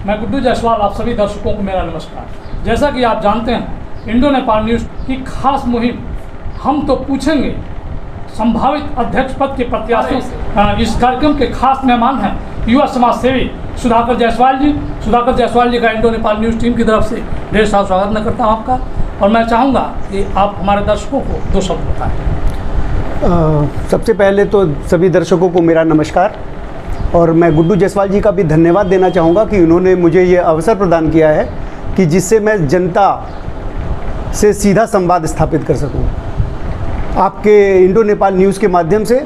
मैं गुड्डू जायसवाल, आप सभी दर्शकों को मेरा नमस्कार। जैसा कि आप जानते हैं, इंडो नेपाल न्यूज़ की खास मुहिम हम तो पूछेंगे संभावित अध्यक्ष पद के प्रत्याशियों से। इस कार्यक्रम के खास मेहमान हैं युवा समाज सेवी सुधाकर जायसवाल जी। सुधाकर जायसवाल जी का इंडो नेपाल न्यूज़ टीम की तरफ से ढेर सारा स्वागत मैं करता हूँ आपका, और मैं चाहूँगा कि आप हमारे दर्शकों को दो शब्द बताएँ। सबसे पहले तो सभी दर्शकों को मेरा नमस्कार, और मैं गुड्डू जायसवाल जी का भी धन्यवाद देना चाहूँगा कि उन्होंने मुझे ये अवसर प्रदान किया है कि जिससे मैं जनता से सीधा संवाद स्थापित कर सकूँ। आपके इंडो नेपाल न्यूज़ के माध्यम से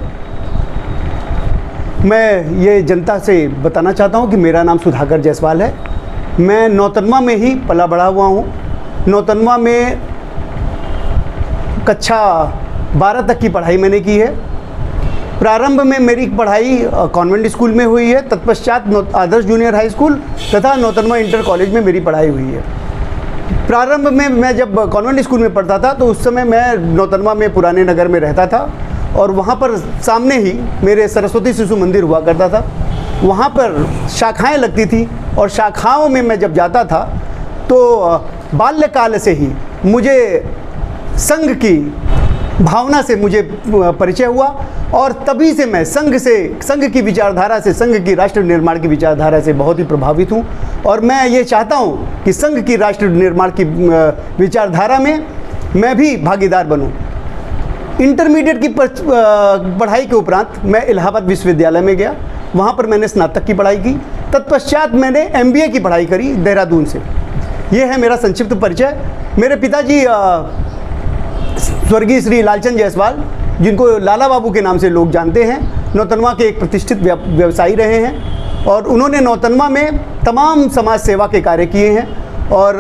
मैं ये जनता से बताना चाहता हूँ कि मेरा नाम सुधाकर जायसवाल है। मैं नौतनवा में ही पला बड़ा हुआ हूँ। नौतनवा में कक्षा 12 तक की पढ़ाई मैंने की है। प्रारंभ में मेरी पढ़ाई कॉन्वेंट स्कूल में हुई है, तत्पश्चात आदर्श जूनियर हाई स्कूल तथा नौतनवा इंटर कॉलेज में मेरी पढ़ाई हुई है। प्रारंभ में मैं जब कॉन्वेंट स्कूल में पढ़ता था तो उस समय मैं नौतनवा में पुराने नगर में रहता था, और वहाँ पर सामने ही मेरे सरस्वती शिशु मंदिर हुआ करता था। वहाँ पर शाखाएँ लगती थी, और शाखाओं में मैं जब जाता था तो बाल्यकाल से ही मुझे संघ की भावना से मुझे परिचय हुआ, और तभी से मैं संघ की विचारधारा से, संघ की राष्ट्र निर्माण की विचारधारा से बहुत ही प्रभावित हूँ। और मैं ये चाहता हूँ कि संघ की राष्ट्र निर्माण की विचारधारा में मैं भी भागीदार बनूँ। इंटरमीडिएट की पढ़ाई के उपरांत मैं इलाहाबाद विश्वविद्यालय में गया। वहाँ पर मैंने स्नातक की पढ़ाई की। तत्पश्चात मैंने MBA की पढ़ाई करी देहरादून से। ये है मेरा संक्षिप्त परिचय। मेरे पिताजी स्वर्गीय श्री लालचंद जायसवाल, जिनको लाला बाबू के नाम से लोग जानते हैं, नौतनवा के एक प्रतिष्ठित व्यवसायी रहे हैं, और उन्होंने नौतनवा में तमाम समाज सेवा के कार्य किए हैं। और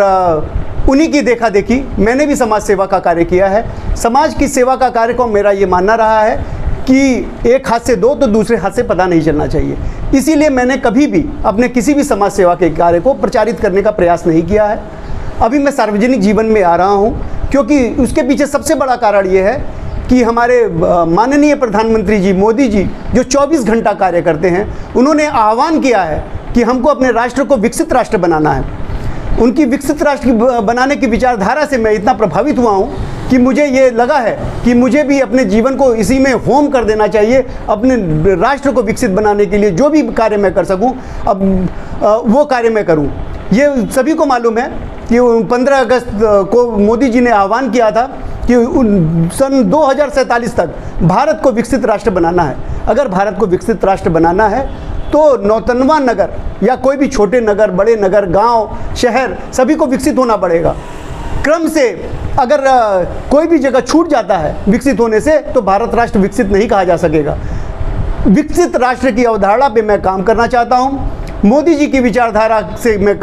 उन्हीं की देखा देखी मैंने भी समाज सेवा का कार्य किया है। समाज की सेवा का कार्य को मेरा ये मानना रहा है कि एक हाथ से दो तो दूसरे हाथ से पता नहीं चलना चाहिए। इसीलिए मैंने कभी भी अपने किसी भी समाज सेवा के कार्य को प्रचारित करने का प्रयास नहीं किया है। अभी मैं सार्वजनिक जीवन में आ रहा हूँ, क्योंकि उसके पीछे सबसे बड़ा कारण ये है कि हमारे माननीय प्रधानमंत्री जी मोदी जी जो 24 घंटा कार्य करते हैं, उन्होंने आह्वान किया है कि हमको अपने राष्ट्र को विकसित राष्ट्र बनाना है। उनकी विकसित राष्ट्र बनाने की विचारधारा से मैं इतना प्रभावित हुआ हूँ कि मुझे ये लगा है कि मुझे भी अपने जीवन को इसी में होम कर देना चाहिए। अपने राष्ट्र को विकसित बनाने के लिए जो भी कार्य मैं कर सकूँ, अब वो कार्य मैं करूँ। ये सभी को मालूम है कि 15 अगस्त को मोदी जी ने आह्वान किया था कि सन 2047 तक भारत को विकसित राष्ट्र बनाना है। अगर भारत को विकसित राष्ट्र बनाना है तो नौतनवा नगर या कोई भी छोटे नगर, बड़े नगर, गांव, शहर सभी को विकसित होना पड़ेगा। क्रम से अगर कोई भी जगह छूट जाता है विकसित होने से तो भारत राष्ट्र विकसित नहीं कहा जा सकेगा। विकसित राष्ट्र की अवधारणा पे मैं काम करना चाहता हूँ। मोदी जी की विचारधारा से मैं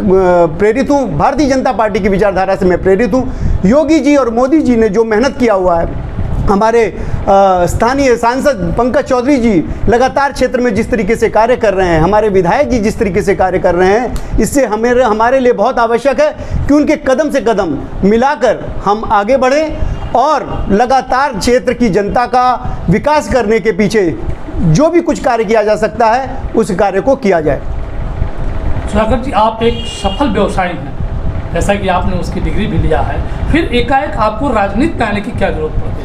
प्रेरित हूँ, भारतीय जनता पार्टी की विचारधारा से मैं प्रेरित हूँ। योगी जी और मोदी जी ने जो मेहनत किया हुआ है, हमारे स्थानीय सांसद पंकज चौधरी जी लगातार क्षेत्र में जिस तरीके से कार्य कर रहे हैं, हमारे विधायक जी जिस तरीके से कार्य कर रहे हैं, इससे हमारे लिए बहुत आवश्यक है कि उनके कदम से कदम मिलाकर हम आगे बढ़ें और लगातार क्षेत्र की जनता का विकास करने के पीछे जो भी कुछ कार्य किया जा सकता है उस कार्य को किया जाए। सुधाकर जी, आप एक सफल व्यवसायी हैं, जैसा कि आपने उसकी डिग्री भी लिया है, फिर एकाएक आपको राजनीति में आने की क्या जरूरत पड़ती है?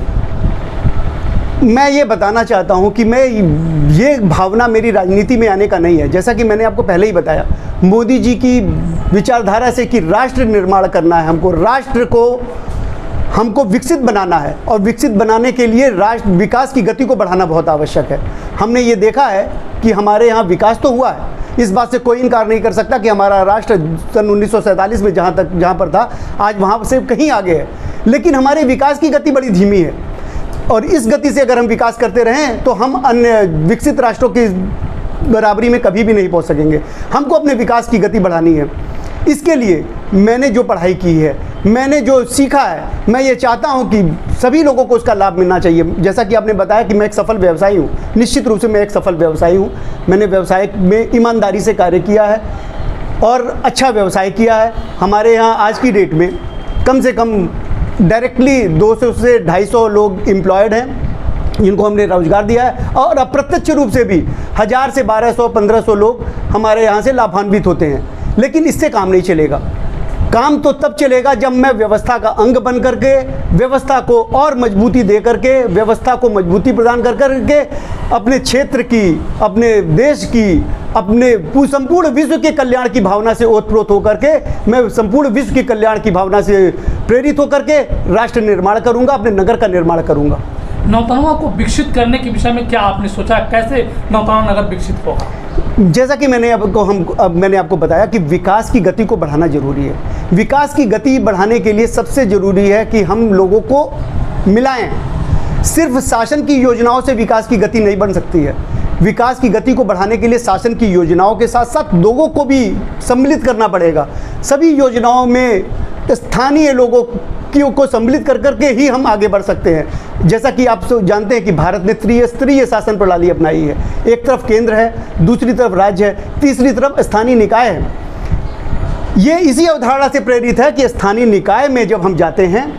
मैं ये बताना चाहता हूँ कि मैं ये भावना मेरी राजनीति में आने का नहीं है। जैसा कि मैंने आपको पहले ही बताया, मोदी जी की विचारधारा से कि राष्ट्र निर्माण करना है, हमको राष्ट्र को हमको विकसित बनाना है, और विकसित बनाने के लिए राष्ट्र विकास की गति को बढ़ाना बहुत आवश्यक है। हमने ये देखा है कि हमारे यहाँ विकास तो हुआ है, इस बात से कोई इनकार नहीं कर सकता कि हमारा राष्ट्र सन 1947 में जहाँ पर था आज वहाँ से कहीं आगे है, लेकिन हमारे विकास की गति बड़ी धीमी है। और इस गति से अगर हम विकास करते रहें तो हम अन्य विकसित राष्ट्रों की बराबरी में कभी भी नहीं पहुँच सकेंगे। हमको अपने विकास की गति बढ़ानी है। इसके लिए मैंने जो पढ़ाई की है, मैंने जो सीखा है, मैं ये चाहता हूँ कि सभी लोगों को उसका लाभ मिलना चाहिए। जैसा कि आपने बताया कि मैं एक सफल व्यवसायी हूँ, निश्चित रूप से मैं एक सफल व्यवसायी हूँ। मैंने व्यवसाय में ईमानदारी से कार्य किया है और अच्छा व्यवसाय किया है। हमारे यहाँ आज की डेट में कम से कम डायरेक्टली 200 से 250 लोग एम्प्लॉयड हैं जिनको हमने रोजगार दिया है, और अप्रत्यक्ष रूप से भी 1000 से 1200 1500 लोग हमारे यहाँ से लाभान्वित होते हैं। लेकिन इससे काम नहीं चलेगा। काम तो तब चलेगा जब मैं व्यवस्था का अंग बन करके, व्यवस्था को और मजबूती दे करके, व्यवस्था को मजबूती प्रदान कर करके अपने क्षेत्र की, अपने देश की, अपने संपूर्ण विश्व के कल्याण की भावना से ओतप्रोत होकर के, मैं संपूर्ण विश्व के कल्याण की भावना से प्रेरित होकर के राष्ट्र निर्माण करूंगा, अपने नगर का निर्माण करूंगा। नौतनवा को विकसित करने के विषय में क्या आपने सोचा, कैसे नौतनवा नगर विकसित होगा? जैसा कि मैंने मैंने आपको बताया कि विकास की गति को बढ़ाना जरूरी है। विकास की गति बढ़ाने के लिए सबसे ज़रूरी है कि हम लोगों को मिलाएं। सिर्फ शासन की योजनाओं से विकास की गति नहीं बन सकती है। विकास की गति को बढ़ाने के लिए शासन की योजनाओं के साथ साथ लोगों को भी सम्मिलित करना पड़ेगा। सभी योजनाओं में स्थानीय लोगों को सम्मिलित कर करके ही हम आगे बढ़ सकते हैं। जैसा कि आप जानते हैं कि भारत ने त्रिस्तरीय शासन प्रणाली अपनाई है। एक तरफ केंद्र है, दूसरी तरफ राज्य है, तीसरी तरफ स्थानीय निकाय है। ये इसी अवधारणा से प्रेरित है कि स्थानीय निकाय में जब हम जाते हैं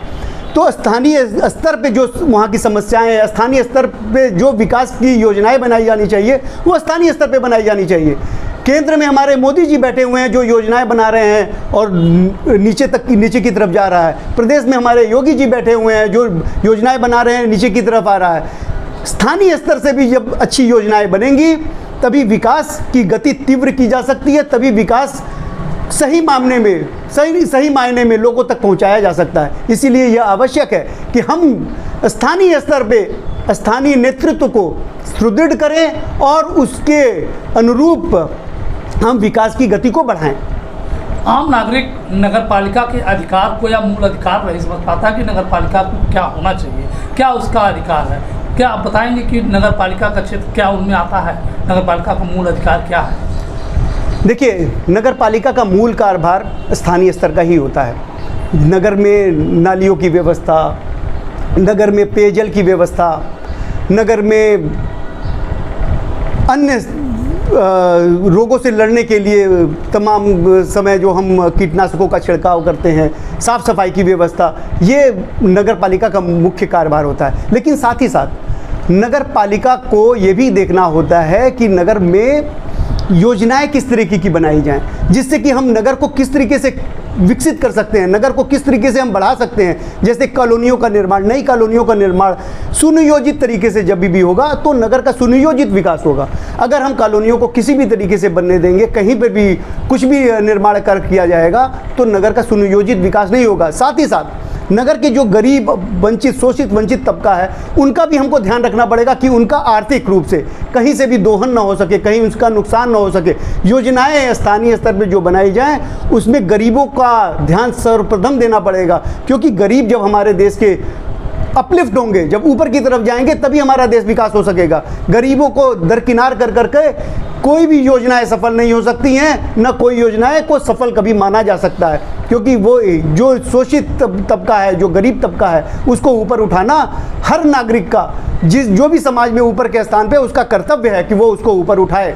तो स्थानीय स्तर पे जो वहाँ की समस्याएं हैं, स्थानीय स्तर पे जो विकास की योजनाएं बनाई जानी चाहिए वो स्थानीय स्तर पे बनाई जानी चाहिए। केंद्र में हमारे मोदी जी बैठे हुए हैं जो योजनाएं बना रहे हैं और नीचे की तरफ जा रहा है। प्रदेश में हमारे योगी जी बैठे हुए हैं जो योजनाएं बना रहे हैं, नीचे की तरफ आ रहा है। स्थानीय स्तर से भी जब अच्छी योजनाएं बनेंगी तभी विकास की गति तीव्र की जा सकती है, तभी विकास सही मायने में लोगों तक पहुंचाया जा सकता है। इसीलिए यह आवश्यक है कि हम स्थानीय स्तर पे स्थानीय नेतृत्व को सुदृढ़ करें और उसके अनुरूप हम विकास की गति को बढ़ाएं। आम नागरिक नगर पालिका के अधिकार को या मूल अधिकार नहीं समझ पाता कि नगर पालिका को क्या होना चाहिए, क्या उसका अधिकार है। क्या आप बताएंगे कि नगर पालिका का क्षेत्र क्या उनमें आता है, नगर पालिका का मूल अधिकार क्या है? देखिए, नगर पालिका का मूल कार्यभार स्थानीय स्तर का ही होता है। नगर में नालियों की व्यवस्था, नगर में पेयजल की व्यवस्था, नगर में अन्य रोगों से लड़ने के लिए तमाम समय जो हम कीटनाशकों का छिड़काव करते हैं, साफ़ सफाई की व्यवस्था, ये नगर पालिका का मुख्य कार्यभार होता है। लेकिन साथ ही साथ नगर पालिका को ये भी देखना होता है कि नगर में योजनाएं किस तरीके की बनाई जाएं, जिससे कि हम नगर को किस तरीके से विकसित कर सकते हैं, नगर को किस तरीके से हम बढ़ा सकते हैं। जैसे कॉलोनियों का निर्माण, नई कॉलोनियों का निर्माण सुनियोजित तरीके से जब भी होगा तो नगर का सुनियोजित विकास होगा। अगर हम कॉलोनियों को किसी भी तरीके से बनने देंगे, कहीं पर भी कुछ भी निर्माण कर किया जाएगा तो नगर का सुनियोजित विकास नहीं होगा। साथ ही साथ नगर के जो गरीब, वंचित, शोषित वंचित तबका है उनका भी हमको ध्यान रखना पड़ेगा कि उनका आर्थिक रूप से कहीं से भी दोहन ना हो सके, कहीं उसका नुकसान ना हो सके। योजनाएं स्थानीय स्तर पे जो बनाई जाएं उसमें गरीबों का ध्यान सर्वप्रथम देना पड़ेगा, क्योंकि गरीब जब हमारे देश के अपलिफ्ट होंगे, जब ऊपर की तरफ जाएंगे तभी हमारा देश विकास हो सकेगा। गरीबों को दरकिनार कर करके कोई भी योजनाएं सफल नहीं हो सकती हैं, न कोई योजनाएं को सफल कभी माना जा सकता है, क्योंकि वो जो शोषित तबका है, जो गरीब तबका है, उसको ऊपर उठाना हर नागरिक का, जो भी समाज में ऊपर के स्थान पे उसका कर्तव्य है कि वो उसको ऊपर उठाए।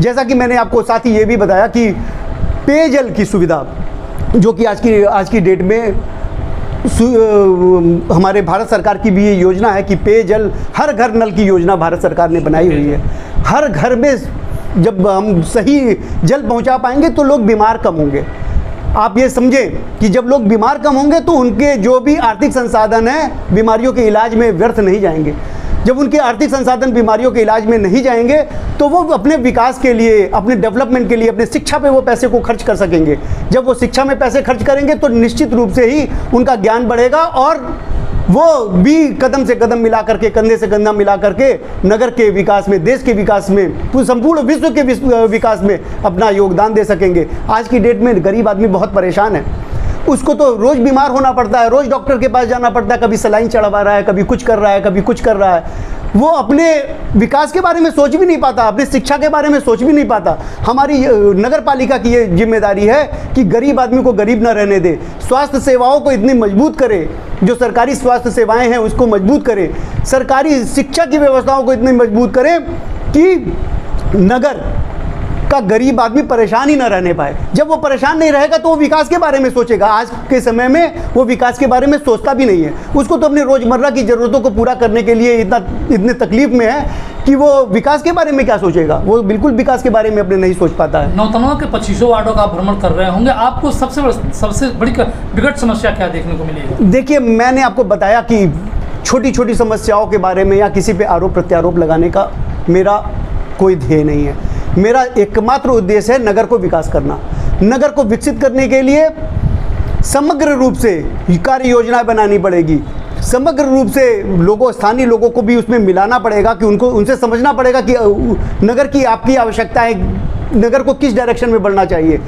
जैसा कि मैंने आपको साथ ही ये भी बताया कि पेयजल की सुविधा, जो कि आज की डेट में हमारे भारत सरकार की भी ये योजना है कि पेयजल, हर घर नल की योजना भारत सरकार ने बनाई हुई है। हर घर में जब हम सही जल पहुंचा पाएंगे तो लोग बीमार कम होंगे। आप ये समझें कि जब लोग बीमार कम होंगे तो उनके जो भी आर्थिक संसाधन हैं बीमारियों के इलाज में व्यर्थ नहीं जाएंगे। जब उनके आर्थिक संसाधन बीमारियों के इलाज में नहीं जाएंगे तो वो अपने विकास के लिए, अपने डेवलपमेंट के लिए, अपने शिक्षा पे वो पैसे को खर्च कर सकेंगे। जब वो शिक्षा में पैसे खर्च करेंगे तो निश्चित रूप से ही उनका ज्ञान बढ़ेगा और वो भी कदम से कदम मिला करके, कंधे से कंधा मिला करके नगर के विकास में, देश के विकास में, संपूर्ण विश्व के विकास में अपना योगदान दे सकेंगे। आज की डेट में गरीब आदमी बहुत परेशान है, उसको तो रोज़ बीमार होना पड़ता है, रोज़ डॉक्टर के पास जाना पड़ता है, कभी सलाइन चढ़वा रहा है, कभी कुछ कर रहा है, कभी कुछ कर रहा है। वो अपने विकास के बारे में सोच भी नहीं पाता, अपनी शिक्षा के बारे में सोच भी नहीं पाता। हमारी नगर पालिका की ये जिम्मेदारी है कि गरीब आदमी को गरीब न रहने दे, स्वास्थ्य सेवाओं को इतनी मजबूत करे, जो सरकारी स्वास्थ्य सेवाएं हैं उसको मजबूत करे, सरकारी शिक्षा की व्यवस्थाओं को इतनी मजबूत करें कि नगर का गरीब आदमी परेशान ही ना रहने पाए। जब वो परेशान नहीं रहेगा तो वो विकास के बारे में सोचेगा। आज के समय में वो विकास के बारे में सोचता भी नहीं है। उसको तो अपने रोज़मर्रा की ज़रूरतों को पूरा करने के लिए इतने तकलीफ में है कि वो विकास के बारे में क्या सोचेगा। वो बिल्कुल विकास के बारे में अपने नहीं सोच पाता है। नौतनवा के 25 वार्डों का आप भ्रमण कर रहे होंगे, आपको सबसे बड़ी विकट समस्या क्या देखने को मिलेगी? देखिए, मैंने आपको बताया कि छोटी छोटी समस्याओं के बारे में या किसी पे आरोप प्रत्यारोप लगाने का मेरा कोई ध्येय नहीं है। मेरा एकमात्र उद्देश्य है नगर को विकास करना। नगर को विकसित करने के लिए समग्र रूप से कार्य योजनाएं बनानी पड़ेगी। समग्र रूप से स्थानीय लोगों को भी उसमें मिलाना पड़ेगा कि उनसे समझना पड़ेगा कि नगर की आपकी आवश्यकताएं, नगर को किस डायरेक्शन में बढ़ना चाहिए।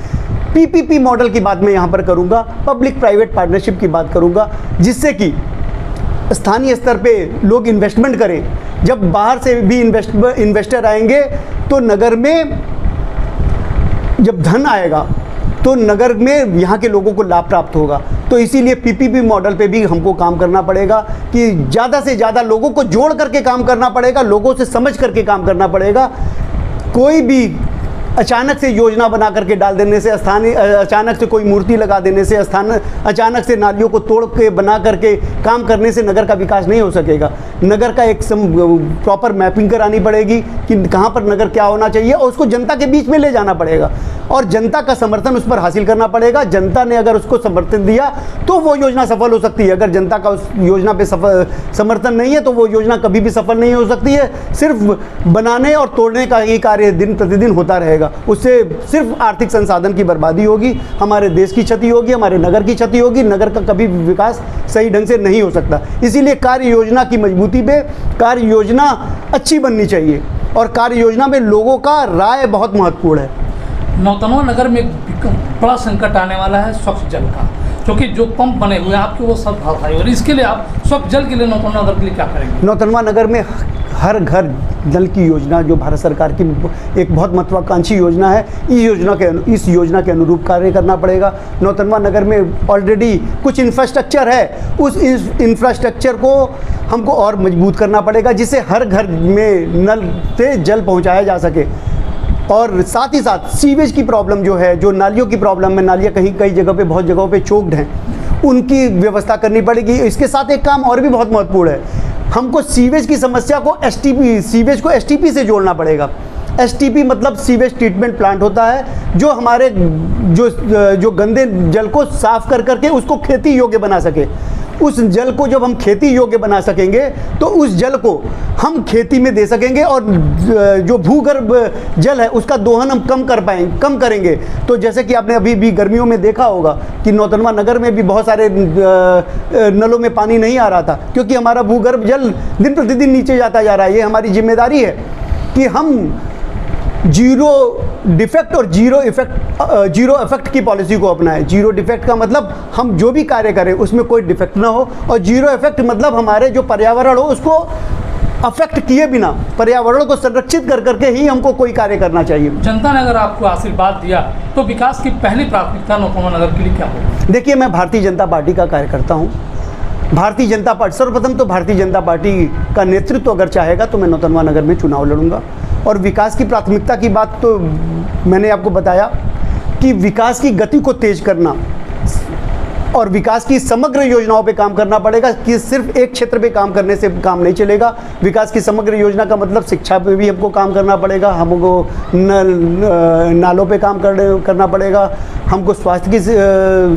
पीपीपी मॉडल की बात मैं यहाँ पर करूँगा, पब्लिक प्राइवेट पार्टनरशिप की बात करूँगा, जिससे कि स्थानीय स्तर पे लोग इन्वेस्टमेंट करें। जब बाहर से भी इन्वेस्टर आएंगे तो नगर में जब धन आएगा तो नगर में यहाँ के लोगों को लाभ प्राप्त होगा। तो इसीलिए पीपीपी मॉडल पे भी हमको काम करना पड़ेगा कि ज़्यादा से ज़्यादा लोगों को जोड़ करके काम करना पड़ेगा, लोगों से समझ करके काम करना पड़ेगा। कोई भी अचानक से योजना बना करके डाल देने से, अचानक से कोई मूर्ति लगा देने से, अचानक से नालियों को तोड़ के बना करके काम करने से नगर का विकास नहीं हो सकेगा। नगर का एक प्रॉपर मैपिंग करानी पड़ेगी कि कहाँ पर नगर क्या होना चाहिए और उसको जनता के बीच में ले जाना पड़ेगा और जनता का समर्थन उस पर हासिल करना पड़ेगा। जनता ने अगर उसको समर्थन दिया तो वो योजना सफल हो सकती है। अगर जनता का उस योजना पे समर्थन नहीं है तो वो योजना कभी भी सफल नहीं हो सकती है। सिर्फ बनाने और तोड़ने का ही कार्य दिन प्रतिदिन होता रहेगा। उससे सिर्फ आर्थिक संसाधन की बर्बादी होगी, हमारे देश की क्षति होगी, हमारे नगर की क्षति होगी। नगर का कभी विकास सही ढंग से नहीं हो सकता। इसीलिए कार्य योजना की मजबूती पे कार्य योजना अच्छी बननी चाहिए और कार्य योजना में लोगों का राय बहुत महत्वपूर्ण है। नौतनवा नगर में एक बड़ा संकट आने वाला है स्वच्छ जल का, क्योंकि जो पंप बने हुए हैं आपके वो सब भाई, और इसके लिए आप स्वच्छ जल के लिए नौतनवा नगर के लिए क्या करेंगे? नौतनवा नगर में हर घर जल की योजना जो भारत सरकार की एक बहुत महत्वाकांक्षी योजना है, इस योजना के अनुरूप कार्य करना पड़ेगा। नौतनवा नगर में ऑलरेडी कुछ इंफ्रास्ट्रक्चर है, उस इंफ्रास्ट्रक्चर को हमको और मजबूत करना पड़ेगा जिससे हर घर में नल से जल पहुंचाया जा सके। और साथ ही साथ सीवेज की प्रॉब्लम जो है, जो नालियों की प्रॉब्लम है, नालियाँ कई जगह पे बहुत जगहों पे चोक्ड हैं, उनकी व्यवस्था करनी पड़ेगी। इसके साथ एक काम और भी बहुत महत्वपूर्ण है, हमको सीवेज की समस्या को सीवेज को एसटीपी से जोड़ना पड़ेगा। एसटीपी मतलब सीवेज ट्रीटमेंट प्लांट होता है जो हमारे जो गंदे जल को साफ कर करके उसको खेती योग्य बना सके। उस जल को जब हम खेती योग्य बना सकेंगे तो उस जल को हम खेती में दे सकेंगे और जो भूगर्भ जल है उसका दोहन हम कम करेंगे। तो जैसे कि आपने अभी भी गर्मियों में देखा होगा कि नौतनवा नगर में भी बहुत सारे नलों में पानी नहीं आ रहा था, क्योंकि हमारा भूगर्भ जल दिन प्रतिदिन नीचे जाता जा रहा है। ये हमारी जिम्मेदारी है कि हम जीरो डिफेक्ट और जीरो इफेक्ट की पॉलिसी को अपनाएं। जीरो डिफेक्ट का मतलब हम जो भी कार्य करें उसमें कोई डिफेक्ट ना हो, और जीरो इफेक्ट मतलब हमारे जो पर्यावरण हो उसको अफेक्ट किए बिना पर्यावरण को संरक्षित कर करके ही हमको कोई कार्य करना चाहिए। जनता ने अगर आपको आशीर्वाद दिया तो विकास की पहली प्राथमिकता नौतनवा नगर के लिए क्या होगी? देखिए, मैं भारतीय जनता पार्टी का कार्यकर्ता हूँ। भारतीय जनता पार्टी सर्वप्रथम तो भारतीय जनता पार्टी का नेतृत्व अगर चाहेगा तो मैं नौतनवा नगर में चुनाव लड़ूंगा। और विकास की प्राथमिकता की बात तो मैंने आपको बताया कि विकास की गति को तेज करना और विकास की समग्र योजनाओं पे काम करना पड़ेगा कि सिर्फ एक क्षेत्र पे काम करने से काम नहीं चलेगा। विकास की समग्र योजना का मतलब शिक्षा पे भी हमको काम करना पड़ेगा, हमको नालों पे काम करना पड़ेगा, हमको स्वास्थ्य की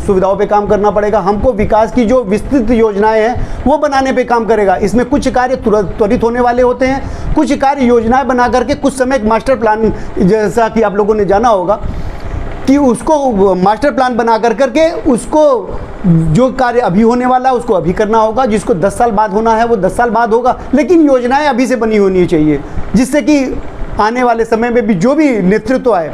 सुविधाओं पे काम करना पड़ेगा, हमको विकास की जो विस्तृत योजनाएं हैं वो बनाने पे काम करेगा। इसमें कुछ कार्य त्वरित होने वाले होते हैं, कुछ कार्य योजनाएं बना करके कुछ समय मास्टर प्लान, जैसा कि आप लोगों ने जाना होगा कि उसको मास्टर प्लान बना करके उसको जो कार्य अभी होने वाला है उसको अभी करना होगा, जिसको 10 साल बाद होना है वो 10 साल बाद होगा, लेकिन योजनाएं अभी से बनी होनी चाहिए जिससे कि आने वाले समय में भी जो भी नेतृत्व आए,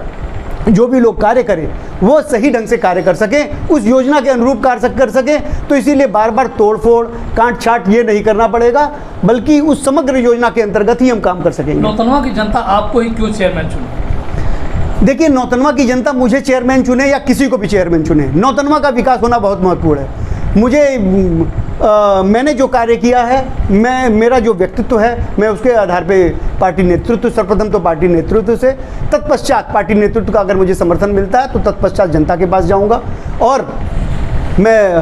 जो भी लोग कार्य करें वो सही ढंग से कार्य कर सकें, उस योजना के अनुरूप कार्य कर सकें। तो इसीलिए बार बार तोड़ फोड़ काट छाट ये नहीं करना पड़ेगा, बल्कि उस समग्र योजना के अंतर्गत ही हम काम कर सकेंगे। नौतनवा की जनता आपको ही क्यों चेयरमैन चुने? देखिए, नौतनवा की जनता मुझे चेयरमैन चुने या किसी को भी चेयरमैन चुने, नौतनवा का विकास होना बहुत महत्वपूर्ण है। मुझे मैंने जो कार्य किया है, मेरा जो व्यक्तित्व है, मैं उसके आधार पे पार्टी नेतृत्व, सर्वप्रथम तो पार्टी नेतृत्व से, तत्पश्चात पार्टी नेतृत्व का अगर मुझे समर्थन मिलता है तो तत्पश्चात जनता के पास जाऊंगा और मैं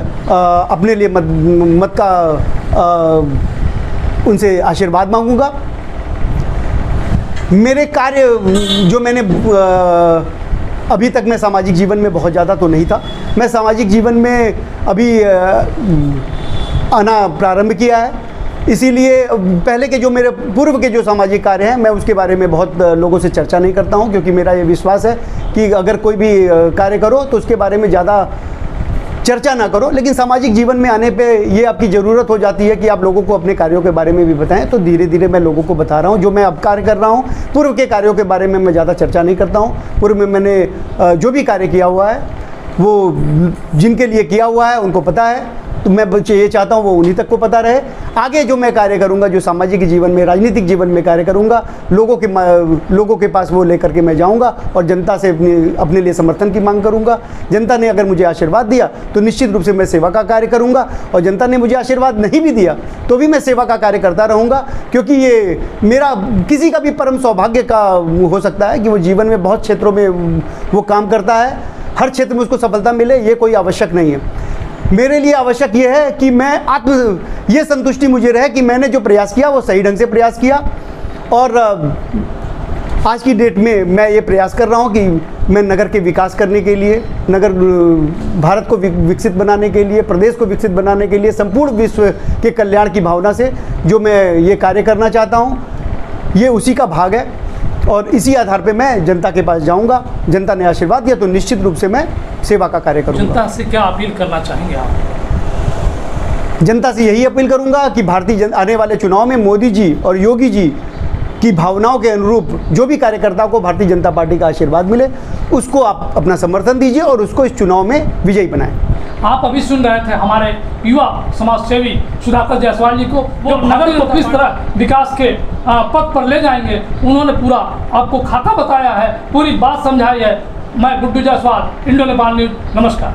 अपने लिए मत का उनसे आशीर्वाद मांगूंगा। मेरे कार्य जो मैंने अभी तक मैं सामाजिक जीवन में बहुत ज़्यादा तो नहीं था, मैं सामाजिक जीवन में अभी आना प्रारंभ किया है, इसीलिए पहले के जो मेरे पूर्व के जो सामाजिक कार्य हैं मैं उसके बारे में बहुत लोगों से चर्चा नहीं करता हूं, क्योंकि मेरा ये विश्वास है कि अगर कोई भी कार्य करो तो उसके बारे में ज़्यादा चर्चा ना करो। लेकिन सामाजिक जीवन में आने पे ये आपकी ज़रूरत हो जाती है कि आप लोगों को अपने कार्यों के बारे में भी बताएं, तो धीरे धीरे मैं लोगों को बता रहा हूँ जो मैं अब कार्य कर रहा हूँ। पूर्व के कार्यों के बारे में मैं ज़्यादा चर्चा नहीं करता हूँ। पूर्व में मैंने जो भी कार्य किया हुआ है वो जिनके लिए किया हुआ है उनको पता है, तो मैं ये चाहता हूँ वो उन्हीं तक को पता रहे। आगे जो मैं कार्य करूँगा, जो सामाजिक जीवन में, राजनीतिक जीवन में कार्य करूँगा, लोगों के पास वो लेकर के मैं जाऊँगा और जनता से अपने लिए समर्थन की मांग करूँगा। जनता ने अगर मुझे आशीर्वाद दिया तो निश्चित रूप से मैं सेवा का कार्य करूँगा, और जनता ने मुझे आशीर्वाद नहीं भी दिया तो भी मैं सेवा का कार्य करता रहूँगा, क्योंकि ये मेरा किसी का भी परम सौभाग्य का हो सकता है कि वो जीवन में बहुत क्षेत्रों में वो काम करता है, हर क्षेत्र में उसको सफलता मिले, ये कोई आवश्यक नहीं है। मेरे लिए आवश्यक ये है कि मैं ये संतुष्टि मुझे रहे कि मैंने जो प्रयास किया वो सही ढंग से प्रयास किया, और आज की डेट में मैं ये प्रयास कर रहा हूँ कि मैं नगर के विकास करने के लिए, भारत को विकसित बनाने के लिए, प्रदेश को विकसित बनाने के लिए, संपूर्ण विश्व के कल्याण की भावना से जो मैं ये कार्य करना चाहता हूँ, ये उसी का भाग है। और इसी आधार पे मैं जनता के पास जाऊंगा। जनता ने आशीर्वाद दिया तो निश्चित रूप से मैं सेवा का कार्य करूंगा। जनता से क्या अपील करना चाहेंगे आप? जनता से यही अपील करूंगा कि आने वाले चुनाव में मोदी जी और योगी जी की भावनाओं के अनुरूप जो भी कार्यकर्ताओं को भारतीय जनता पार्टी का आशीर्वाद मिले, उसको आप अपना समर्थन दीजिए और उसको इस चुनाव में विजयी बनाएं। आप अभी सुन रहे थे हमारे युवा समाज सेवी सुधाकर जायसवाल जी को, जो नगर को किस तरह विकास के पथ पर ले जाएंगे। उन्होंने पूरा आपको खाका बताया है, पूरी बात समझाई है। मैं गुड्डू जायसवाल, इंडो नेपाल न्यूज़, नमस्कार।